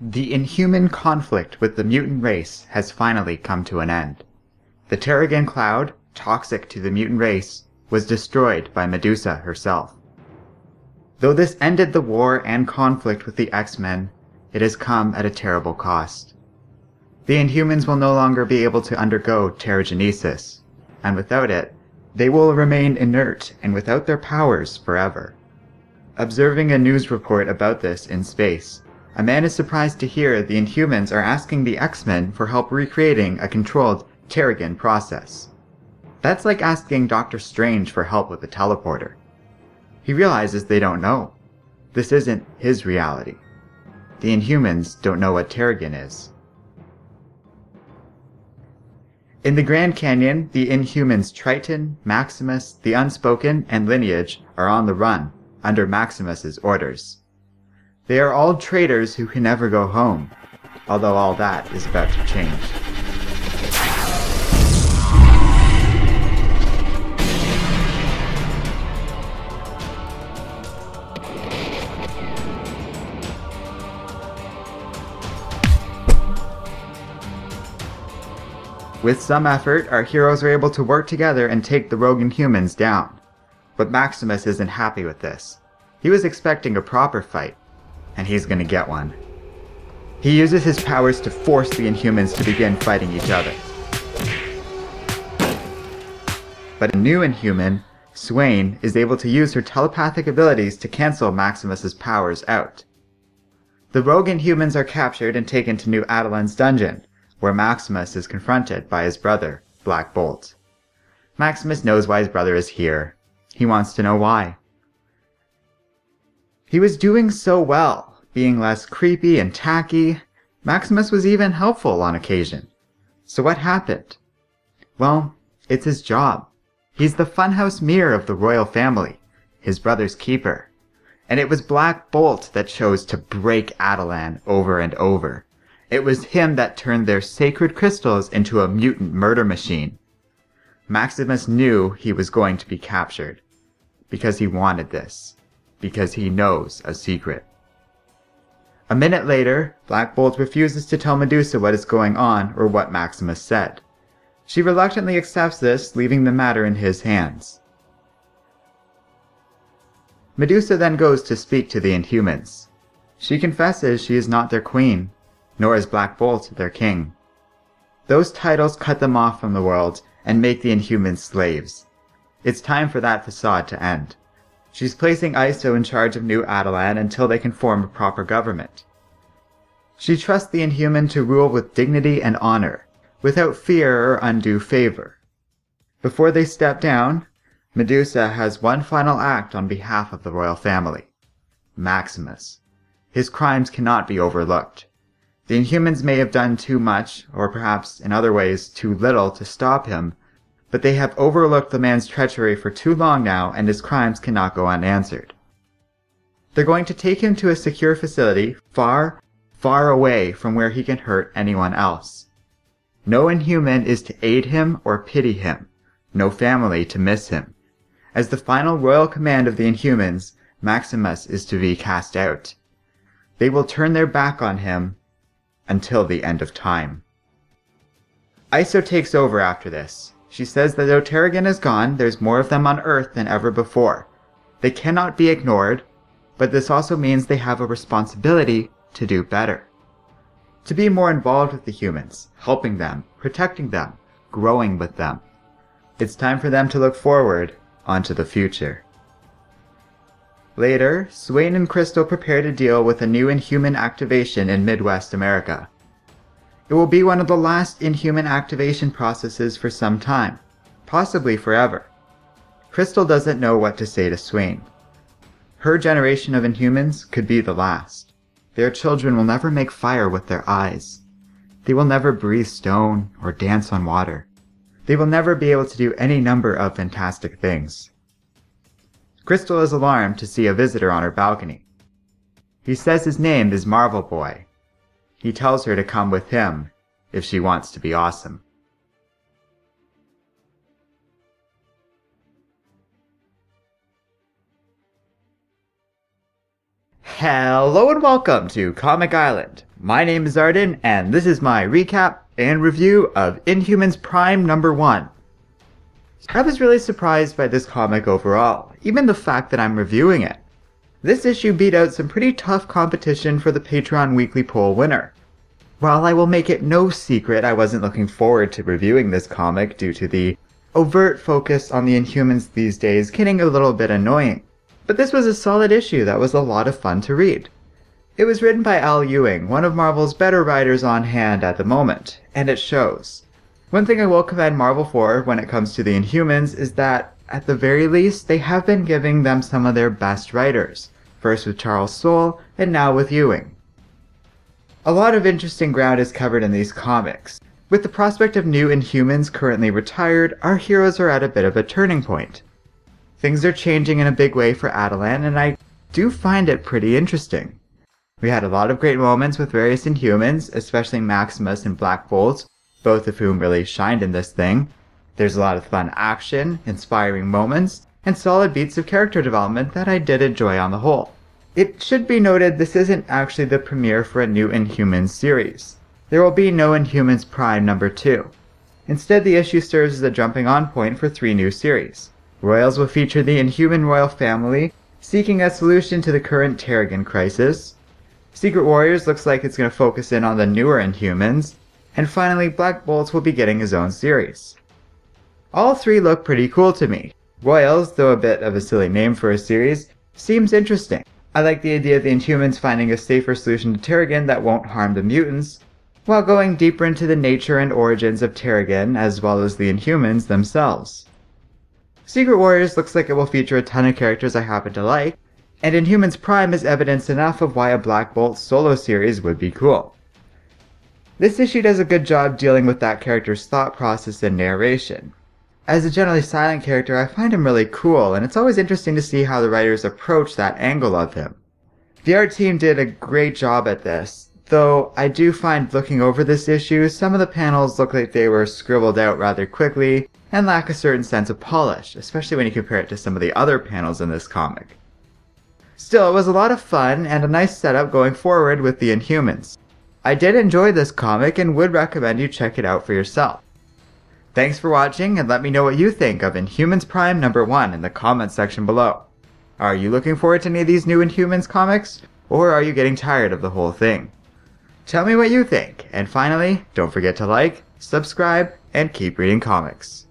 The Inhuman conflict with the mutant race has finally come to an end. The Terrigen cloud, toxic to the mutant race, was destroyed by Medusa herself. Though this ended the war and conflict with the X-Men, it has come at a terrible cost. The Inhumans will no longer be able to undergo terrigenesis, and without it, they will remain inert and without their powers forever. Observing a news report about this in space, a man is surprised to hear the Inhumans are asking the X-Men for help recreating a controlled Terrigen process. That's like asking Dr. Strange for help with a teleporter. He realizes they don't know. This isn't his reality. The Inhumans don't know what Terrigen is. In the Grand Canyon, the Inhumans Triton, Maximus, the Unspoken, and Lineage are on the run, under Maximus's orders. They are all traitors who can never go home, although all that is about to change. With some effort, our heroes are able to work together and take the rogue Inhumans down. But Maximus isn't happy with this. He was expecting a proper fight, and he's gonna get one. He uses his powers to force the Inhumans to begin fighting each other. But a new Inhuman, Swain, is able to use her telepathic abilities to cancel Maximus's powers out. The rogue Inhumans are captured and taken to New Adelan's dungeon, where Maximus is confronted by his brother, Black Bolt. Maximus knows why his brother is here. He wants to know why. He was doing so well, being less creepy and tacky. Maximus was even helpful on occasion. So what happened? Well, it's his job. He's the funhouse mirror of the royal family, his brother's keeper. And it was Black Bolt that chose to break Adelan over and over. It was him that turned their sacred crystals into a mutant murder machine. Maximus knew he was going to be captured, because he wanted this, because he knows a secret. A minute later, Black Bolt refuses to tell Medusa what is going on or what Maximus said. She reluctantly accepts this, leaving the matter in his hands. Medusa then goes to speak to the Inhumans. She confesses she is not their queen, nor is Black Bolt their king. Those titles cut them off from the world and make the Inhumans slaves. It's time for that facade to end. She's placing Iso in charge of New Adelan until they can form a proper government. She trusts the Inhuman to rule with dignity and honor, without fear or undue favor. Before they step down, Medusa has one final act on behalf of the royal family. Maximus. His crimes cannot be overlooked. The Inhumans may have done too much, or perhaps in other ways too little, to stop him, but they have overlooked the man's treachery for too long now, and his crimes cannot go unanswered. They're going to take him to a secure facility, far, far away from where he can hurt anyone else. No Inhuman is to aid him or pity him, no family to miss him. As the final royal command of the Inhumans, Maximus is to be cast out. They will turn their back on him until the end of time. Iso takes over after this. She says that though Terrigen is gone, there's more of them on Earth than ever before. They cannot be ignored, but this also means they have a responsibility to do better. To be more involved with the humans, helping them, protecting them, growing with them. It's time for them to look forward onto the future. Later, Swain and Crystal prepare to deal with a new Inhuman activation in Midwest America. It will be one of the last Inhuman activation processes for some time, possibly forever. Crystal doesn't know what to say to Swain. Her generation of Inhumans could be the last. Their children will never make fire with their eyes. They will never breathe stone or dance on water. They will never be able to do any number of fantastic things. Crystal is alarmed to see a visitor on her balcony. He says his name is Marvel Boy. He tells her to come with him if she wants to be awesome. Hello and welcome to Comic Island. My name is Arden, and this is my recap and review of Inhumans Prime number 1. I was really surprised by this comic overall, even the fact that I'm reviewing it. This issue beat out some pretty tough competition for the Patreon weekly poll winner. While I will make it no secret I wasn't looking forward to reviewing this comic due to the overt focus on the Inhumans these days getting a little bit annoying, but this was a solid issue that was a lot of fun to read. It was written by Al Ewing, one of Marvel's better writers on hand at the moment, and it shows. One thing I will commend Marvel for when it comes to the Inhumans is that, at the very least, they have been giving them some of their best writers, first with Charles Soule and now with Ewing. A lot of interesting ground is covered in these comics. With the prospect of new Inhumans currently retired, our heroes are at a bit of a turning point. Things are changing in a big way for Attilan, and I do find it pretty interesting. We had a lot of great moments with various Inhumans, especially Maximus and Black Bolt, both of whom really shined in this thing. There's a lot of fun action, inspiring moments, and solid beats of character development that I did enjoy on the whole. It should be noted this isn't actually the premiere for a new Inhumans series. There will be no Inhumans Prime number 2. Instead, the issue serves as a jumping on point for 3 new series. Royals will feature the Inhuman royal family, seeking a solution to the current Terrigen crisis. Secret Warriors looks like it's going to focus in on the newer Inhumans. And finally, Black Bolt will be getting his own series. All 3 look pretty cool to me. Royals, though a bit of a silly name for a series, seems interesting. I like the idea of the Inhumans finding a safer solution to Terrigen that won't harm the mutants, while going deeper into the nature and origins of Terrigen as well as the Inhumans themselves. Secret Warriors looks like it will feature a ton of characters I happen to like, and Inhumans Prime is evidence enough of why a Black Bolt solo series would be cool. This issue does a good job dealing with that character's thought process and narration. As a generally silent character, I find him really cool, and it's always interesting to see how the writers approach that angle of him. The art team did a great job at this, though I do find looking over this issue, some of the panels look like they were scribbled out rather quickly and lack a certain sense of polish, especially when you compare it to some of the other panels in this comic. Still, it was a lot of fun and a nice setup going forward with the Inhumans. I did enjoy this comic and would recommend you check it out for yourself. Thanks for watching, and let me know what you think of Inhumans Prime number 1 in the comments section below. Are you looking forward to any of these new Inhumans comics, or are you getting tired of the whole thing? Tell me what you think, and finally, don't forget to like, subscribe, and keep reading comics.